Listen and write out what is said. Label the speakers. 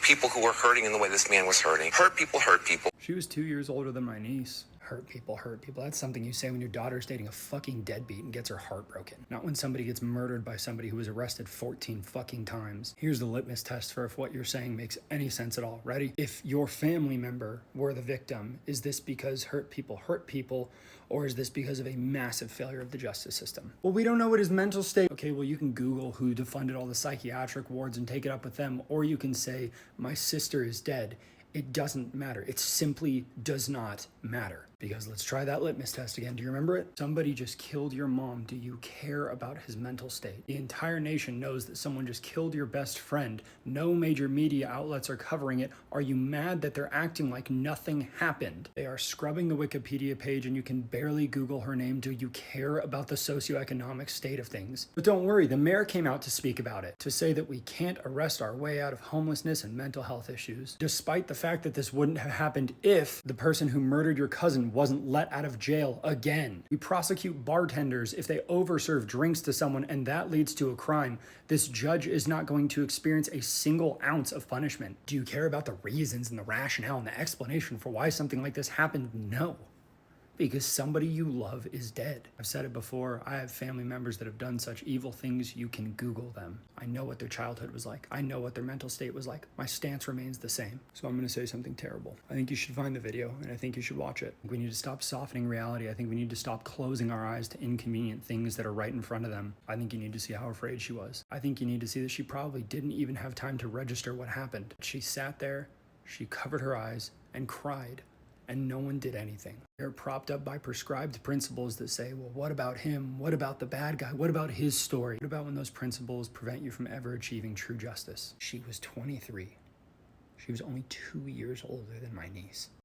Speaker 1: people who are hurting in the way this man was hurting. Hurt people hurt people.
Speaker 2: She was 2 years older than my niece. Hurt people hurt people. That's something you say when your daughter's dating a fucking deadbeat and gets her heart broken. Not when somebody gets murdered by somebody who was arrested 14 fucking times. Here's the litmus test for if what you're saying makes any sense at all. Ready? If your family member were the victim, is this because hurt people, or is this because of a massive failure of the justice system? Well, we don't know what his mental state. Okay, well, you can Google who defunded all the psychiatric wards and take it up with them, or you can say, my sister is dead. It doesn't matter. It simply does not matter. Because let's try that litmus test again. Do you remember it? Somebody just killed your mom. Do you care about his mental state? The entire nation knows that someone just killed your best friend. No major media outlets are covering it. Are you mad that they're acting like nothing happened? They are scrubbing the Wikipedia page and you can barely Google her name. Do you care about the socioeconomic state of things? But don't worry, the mayor came out to speak about it, to say that we can't arrest our way out of homelessness and mental health issues, despite the fact that this wouldn't have happened if the person who murdered your cousin wasn't let out of jail again. We prosecute bartenders if they overserve drinks to someone and that leads to a crime. This judge is not going to experience a single ounce of punishment. Do you care about the reasons and the rationale and the explanation for why something like this happened? No. Because somebody you love is dead. I've said it before, I have family members that have done such evil things, you can Google them. I know what their childhood was like. I know what their mental state was like. My stance remains the same. So I'm gonna say something terrible. I think you should find the video and I think you should watch it. We need to stop softening reality. I think we need to stop closing our eyes to inconvenient things that are right in front of them. I think you need to see how afraid she was. I think you need to see that she probably didn't even have time to register what happened. She sat there, she covered her eyes and cried. And no one did anything. They're propped up by prescribed principles that say, well, what about him? What about the bad guy? What about his story? What about when those principles prevent you from ever achieving true justice? She was 23. She was only 2 years older than my niece.